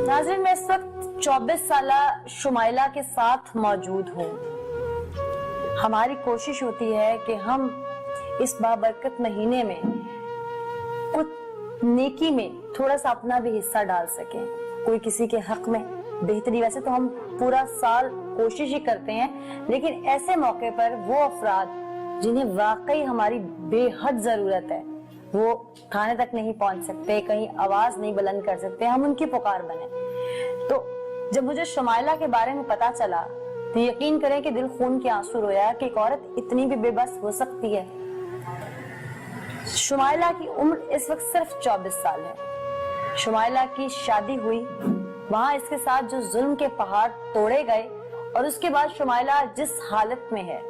नाज़रीन, मैं इस वक्त 24 साल शुमाइला के साथ मौजूद हूँ। हमारी कोशिश होती है कि हम इस बाबरकत महीने में कुछ नेकी में थोड़ा सा अपना भी हिस्सा डाल सकें, कोई किसी के हक में बेहतरी। वैसे तो हम पूरा साल कोशिश ही करते हैं, लेकिन ऐसे मौके पर वो अफराद जिन्हें वाकई हमारी बेहद जरूरत है, वो खाने तक नहीं पहुंच सकते, कहीं आवाज नहीं बुलंद कर सकते, हम उनकी पुकार बने। तो जब मुझे शुमाइला के बारे में पता चला तो यकीन करें कि दिल खून के आंसू रोया कि एक औरत इतनी भी बेबस हो सकती है। शुमाइला की उम्र इस वक्त सिर्फ 24 साल है। शुमाइला की शादी हुई, वहां इसके साथ जो जुल्म के पहाड़ तोड़े गए, और उसके बाद शुमाइला जिस हालत में है,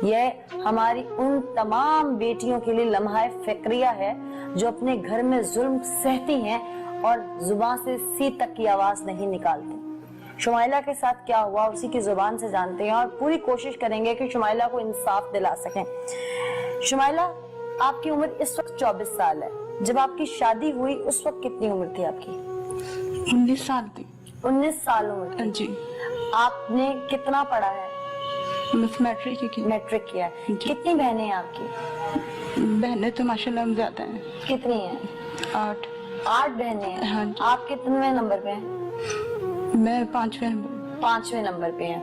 यह हमारी उन तमाम बेटियों के लिए लम्हा फिक्रिया है जो अपने घर में जुल्म सहती हैं और जुबान से सी तक की आवाज नहीं निकालती। शुमाइला के साथ क्या हुआ उसी की जुबान से जानते हैं और पूरी कोशिश करेंगे कि शुमाइला को इंसाफ दिला सकें। शुमाइला, आपकी उम्र इस वक्त 24 साल है। जब आपकी शादी हुई उस वक्त कितनी उम्र थी आपकी? 19 साल थी। 19 साल उम्र थी जी। आपने कितना पढ़ा है? बस मैट्रिक की। मैट्रिक किया है। कितनी बहनें हैं आपकी? बहनें तो माशाल्लाह ज्यादा हैं। कितनी हैं? 8। 8 बहनें हैं। हाँ जी। आप कितने नंबर पे हैं? मैं 5वें नंबर। 5वें नंबर पे हैं।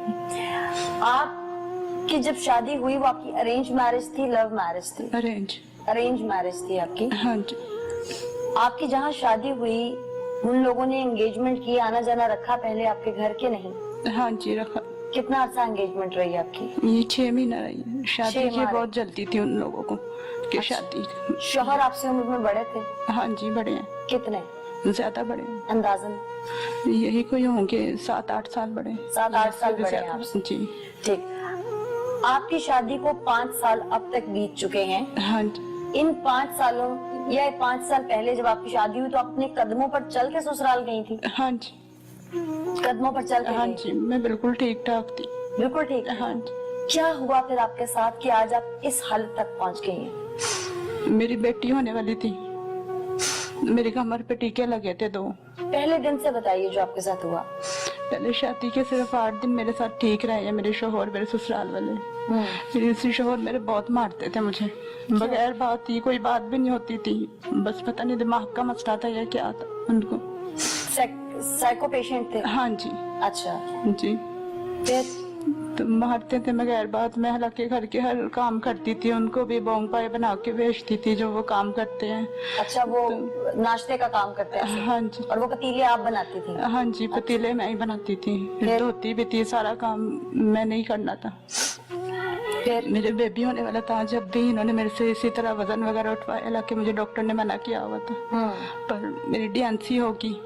आपकी जब शादी हुई वो आपकी अरेंज मैरिज थी, लव मैरिज थी? अरेंज मैरिज थी आपकी। हाँ जी। आपकी जहाँ शादी हुई उन लोगों ने एंगेजमेंट की, आना जाना रखा पहले आपके घर के? नहीं। हाँ जी, रखा। कितना अर्सा एंगेजमेंट रही आपकी? ये 6 महीना रही। शादी की बहुत जल्दी थी उन लोगों को कि शादी। शौहर आपसे उम्र में बड़े थे? हाँ जी, बड़े हैं। कितने? ज्यादा बड़े हैं। अंदाजन यही कोई होंगे 7-8 साल बड़े। 7-8 साल बड़े हैं आपसे? जी। ठीक। आपकी शादी को 5 साल अब तक बीत चुके हैं। हाँ जी। इन 5 सालों या 5 साल पहले जब आपकी शादी हुई तो अपने कदमों पर चल के ससुराल गई थी? हाँ जी। कदमों पर चल के? हाँ जी, मैं बिल्कुल ठीक ठाक थी। बिल्कुल ठीक? हाँ जी। क्या हुआ फिर आपके साथ कि आज आप इस हालत तक पहुंच गई हैं? मेरी बेटी होने वाली थी, मेरी कमर पे टीके लगे थे 2। पहले दिन से बताइए जो आपके साथ हुआ। पहले शादी के सिर्फ 8 दिन मेरे साथ ठीक रहे हैं मेरे शोहर, मेरे ससुराल वाले। फिर इसी शोहर मेरे बहुत मारते थे मुझे, बगैर बात ही, कोई बात भी नहीं होती थी, बस पता नहीं दिमाग का मसला था या क्या था उनको। साइको पेशेंट थे? हाँ जी। अच्छा जी। फिर तो मारते थे बगैर बात। मैं हालांकि घर के हर काम करती थी, उनको भी बोंग पाए बना के भेजती थी जो वो काम करते हैं। अच्छा, वो नाश्ते का काम करते हैं? हाँ जी। और वो पतीले आप बनाती थी? हाँ जी, पतीले मैं ही बनाती थी, धोती भी थी, सारा काम मैं नहीं करना था। फिर मेरे बेबी होने वाला था, जब भी इन्होंने मेरे से इसी तरह वजन वगैरह उठवाया, हालांकि मुझे डॉक्टर ने मना किया हुआ था, पर मेरी डीएनसी होगी।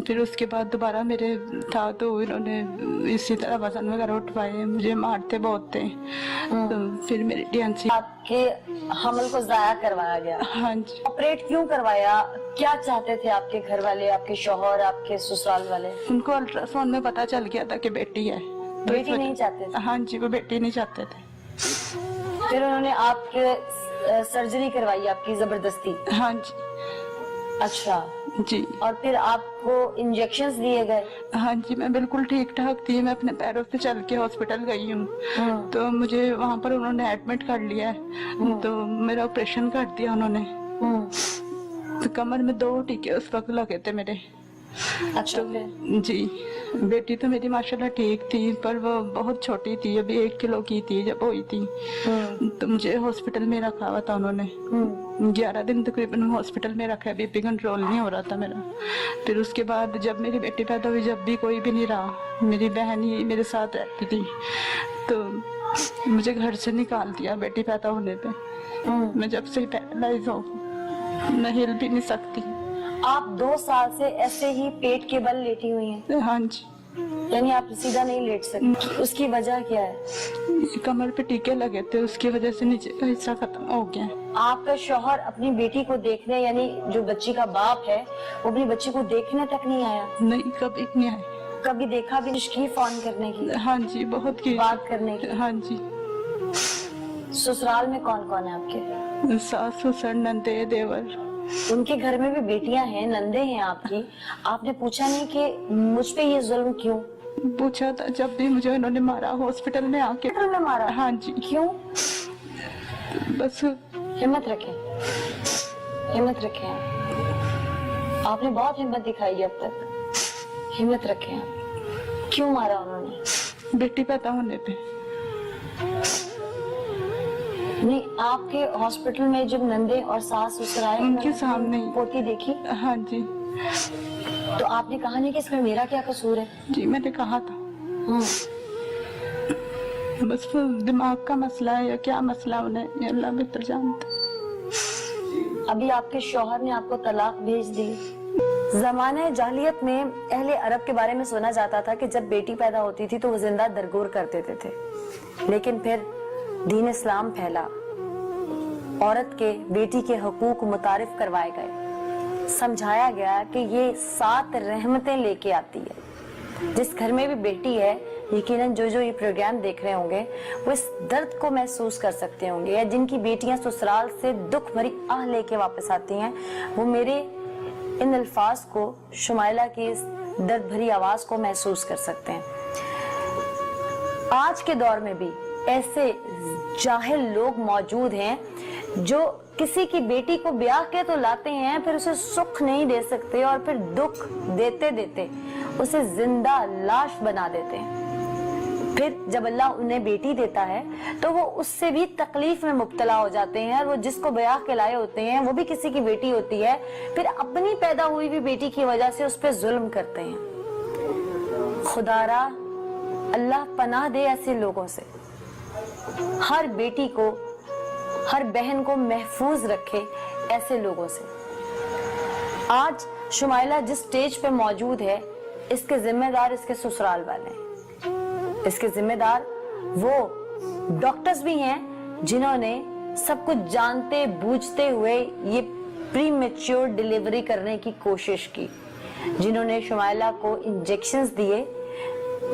फिर उसके बाद दोबारा मेरे था तो इन्होंने इसी तरह वजन वगैरह उठवाए, मुझे मारते बहुत थे। तो फिर मेरी डीएनसी। आपके हमल को जाया करवाया गया? हाँ जी। ऑपरेट क्यों करवाया? क्या चाहते थे आपके घर वाले, आपके शौहर, आपके ससुराल वाले? उनको अल्ट्रासाउंड में पता चल गया था कि बेटी है, तो बेटी नहीं चाहते थे? हाँ जी, वो बेटी नहीं चाहते थे। फिर उन्होंने आपके सर्जरी करवाई आपकी जबरदस्ती? हाँ जी। अच्छा जी। और फिर आपको इंजेक्शंस दिए गए? हाँ जी, मैं बिल्कुल ठीक ठाक थी, मैं अपने पैरों पे चल के हॉस्पिटल गई हूँ। तो मुझे वहाँ पर उन्होंने एडमिट कर लिया है, तो मेरा ऑपरेशन कर दिया उन्होंने। तो कमर में 2 टीके उस वक्त लगे थे मेरे। अच्छा। तो जी, बेटी तो मेरी माशाल्लाह ठीक थी, पर वो बहुत छोटी थी, अभी 1 किलो की थी जब हुई थी। तो मुझे हॉस्पिटल में रखा हुआ था उन्होंने। 11 दिन तकरीबन हॉस्पिटल में रखा है, बीपी कंट्रोल नहीं हो रहा था मेरा। फिर उसके बाद जब मेरी बेटी पैदा हुई, जब भी कोई भी नहीं रहा, मेरी बहन ही मेरे साथ रहती थी, तो मुझे घर से निकाल दिया बेटी पैदा होने पे। मैं जब से पैरालाइज हूँ, मैं हिल भी नहीं सकती। आप 2 साल से ऐसे ही पेट के बल लेटी हुई हैं? हाँ जी। यानी आप सीधा नहीं लेट सकती? उसकी वजह क्या है? कमर पे टीके लगे थे, उसकी वजह से नीचे का हिस्सा खत्म हो गया। आपका शौहर अपनी बेटी को देखने, यानी जो बच्ची का बाप है, वो अपनी बच्ची को देखने तक नहीं आया? नहीं, कभी नहीं आया। कभी देखा भी नहीं? फोन करने की? हाँ जी, बहुत की बात करने की? हाँ जी। ससुराल में कौन कौन है आपके? सास ससुर नंदे देवर उनके घर में भी बेटियां हैं, नंदे हैं आपकी, आपने पूछा नहीं कि मुझ पे ये जुल्म क्यों? पूछा था, जब भी मुझे उन्होंने मारा हॉस्पिटल में आके। हॉस्पिटल में मारा? हाँ जी। क्यों? बस हिम्मत रखें, हिम्मत रखें। आपने बहुत हिम्मत दिखाई है अब तक, हिम्मत रखें। क्यों मारा उन्होंने? बेटी पैदा होने पे। नहीं, आपके हॉस्पिटल में जब नंदे और सास ससुर आए, उनके सामने ही। पोती देखी? हाँ जी। तो आपने कहा नहीं कि इसमें मेरा क्या कसूर है? जी मैंने कहा था। बस वो दिमाग का मसला है या क्या मसला उन्हें, ये अल्लाह बेहतर जानता। अभी आपके शौहर ने आपको तलाक भेज दी। ज़माने जाहिलियत में अहले अरब के बारे में सुना जाता था कि जब बेटी पैदा होती थी तो वो जिंदा दरगोर कर देते थे, लेकिन फिर दीन इस्लाम फैला, औरत के बेटी के हकूक मुतारिफ करवाए गए, समझाया गया कि ये 7 रहमतें लेके आती है। जिस घर में भी बेटी है, यकीनन जो ये प्रोग्राम देख रहे होंगे वो इस दर्द को महसूस कर सकते होंगे, या जिनकी बेटियां ससुराल से दुख भरी आह लेके वापस आती हैं, वो मेरे इन अल्फाज को, शुमाइला की इस दर्द भरी आवाज को महसूस कर सकते हैं। आज के दौर में भी ऐसे जाहिल लोग मौजूद हैं जो किसी की बेटी को ब्याह के तो लाते हैं, फिर उसे सुख नहीं दे सकते और फिर दुख देते देते उसे जिंदा लाश बना देते हैं। फिर जब अल्लाह उन्हें बेटी देता है तो वो उससे भी तकलीफ में मुब्तला हो जाते हैं, और वो जिसको ब्याह के लाए होते हैं वो भी किसी की बेटी होती है, फिर अपनी पैदा हुई भी बेटी की वजह से उस पर जुल्म करते हैं। खुदारा अल्लाह पनाह दे ऐसे लोगों से, हर बेटी को, हर बहन को महफूज रखे ऐसे लोगों से। आज शुमाइला जिस स्टेज पे मौजूद है, इसके जिम्मेदार इसके ससुराल वाले हैं। इसके जिम्मेदार वो डॉक्टर्स भी हैं जिन्होंने सब कुछ जानते बूझते हुए ये प्री मैच्योर डिलीवरी करने की कोशिश की, जिन्होंने शुमाइला को इंजेक्शंस दिए,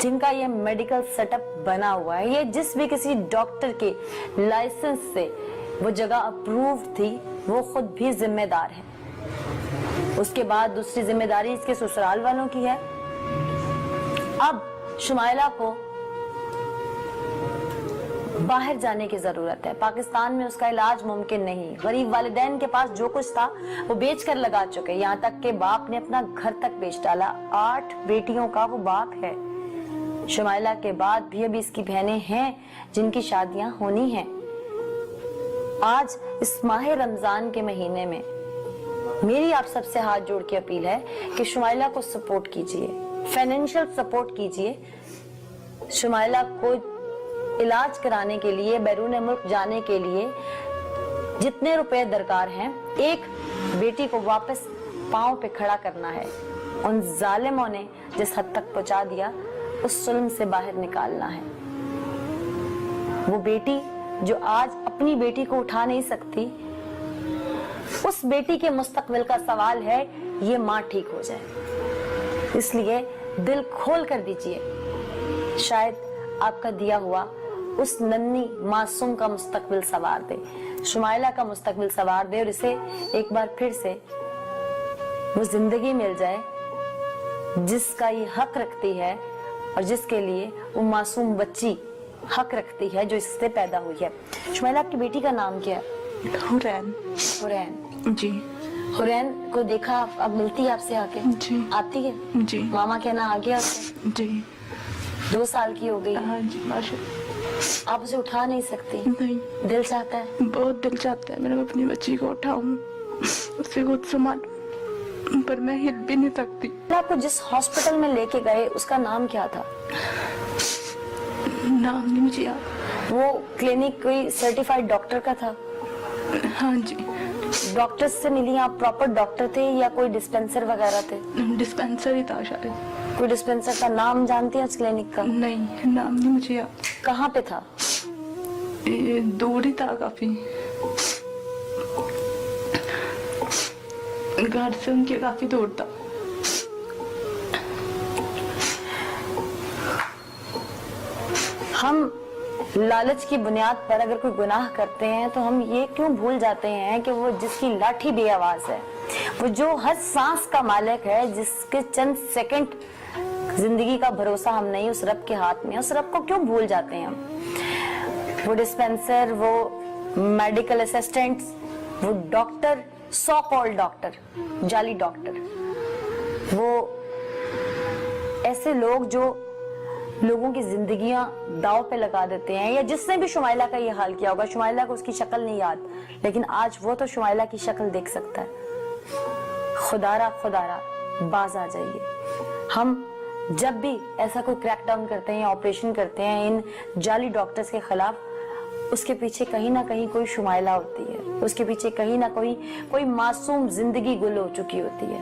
जिनका ये मेडिकल सेटअप बना हुआ है। ये जिस भी किसी डॉक्टर के लाइसेंस से वो जगह अप्रूव थी, वो खुद भी जिम्मेदार है। उसके बाद दूसरी जिम्मेदारी इसके ससुराल वालों की है। अब शुमाइला को बाहर जाने की जरूरत है। पाकिस्तान में उसका इलाज मुमकिन नहीं। गरीब वालिदैन के पास जो कुछ था वो बेच कर लगा चुके, यहाँ तक के बाप ने अपना घर तक बेच डाला। 8 बेटियों का वो बाप है। शुमाइला के बाद भी अभी इसकी बहनें हैं जिनकी शादियां होनी हैं। आज इस माह रमजान के महीने में मेरी आप सबसे हाथ जोड़ के अपील है कि शुमाइला को सपोर्ट कीजिए, फाइनेंशियल सपोर्ट कीजिए। शुमाइला को इलाज कराने के लिए, बैरून मुल्क जाने के लिए जितने रुपए दरकार हैं, एक बेटी को वापस पांव पे खड़ा करना है। उन जालिमों ने जिस हद तक पहुंचा दिया, उस जुल्म से बाहर निकालना है। वो बेटी जो आज अपनी बेटी को उठा नहीं सकती, उस बेटी के मुस्तकबिल का सवाल है, ये माँ ठीक हो जाए। इसलिए दिल खोल कर दीजिए, शायद आपका दिया हुआ उस नन्ही मासूम का मुस्तकबिल सवार दे, शुमाइला का मुस्तकबिल सवार दे, और इसे एक बार फिर से वो जिंदगी मिल जाए जिसका ये हक रखती है, और जिसके लिए वो मासूम बच्ची हक रखती है जो इससे पैदा हुई है। शुमाइला, आपकी बेटी का नाम क्या है? हुरैन। हुरैन जी। हुरैन को देखा अब मिलती है आपसे आके? जी। आती है? जी। मामा कहना आ गया उससे? जी। 2 साल की हो गई? हाँ जी, माशाल्लाह। आप उसे उठा नहीं सकती? नहीं। दिल चाहता है? बहुत दिल चाहता है मैंने अपनी बच्ची को उठाऊं, उसे खुद संभालूं, पर मैं हिल भी नहीं सकती। आपको जिस हॉस्पिटल में लेके गए उसका नाम क्या था? नाम नहीं मुझे याद। वो क्लिनिक कोई सर्टिफाइड डॉक्टर का था? हाँ जी। डॉक्टर से मिली आप? प्रॉपर डॉक्टर थे या कोई डिस्पेंसर वगैरह थे? डिस्पेंसर ही था शायद। कोई डिस्पेंसर का नाम जानती है उस क्लिनिक का? नहीं, नाम नहीं मुझे याद। कहाँ पे था? ये दूर ही था काफी, घर से उनके काफी दूर था। हम लालच की बुनियाद पर अगर कोई गुनाह करते हैं तो हम ये क्यों भूल जाते हैं कि वो जिसकी लाठी बेआवाज है, वो जो हर सांस का मालिक है, जिसके चंद सेकंड जिंदगी का भरोसा हम नहीं, उस रब के हाथ में, उस रब को क्यों भूल जाते हैं हम? वो डिस्पेंसर, वो मेडिकल असिस्टेंट, वो डॉक्टर, सो कॉल्ड डॉक्टर, जाली डॉक्टर, वो ऐसे लोग जो लोगों की जिंदगियां दांव पे लगा देते हैं, या जिसने भी शुमाइला का ये हाल किया होगा, शुमाइला को उसकी शक्ल नहीं याद, लेकिन आज वो तो शुमाइला की शक्ल देख सकता है। खुदारा बाज आ जाइए। हम जब भी ऐसा कोई क्रैकडाउन करते हैं या ऑपरेशन करते हैं इन जाली डॉक्टर्स के खिलाफ, उसके पीछे कहीं ना कहीं कोई शुमाइला होती है, उसके पीछे कहीं ना कोई मासूम जिंदगी गुल हो चुकी होती है।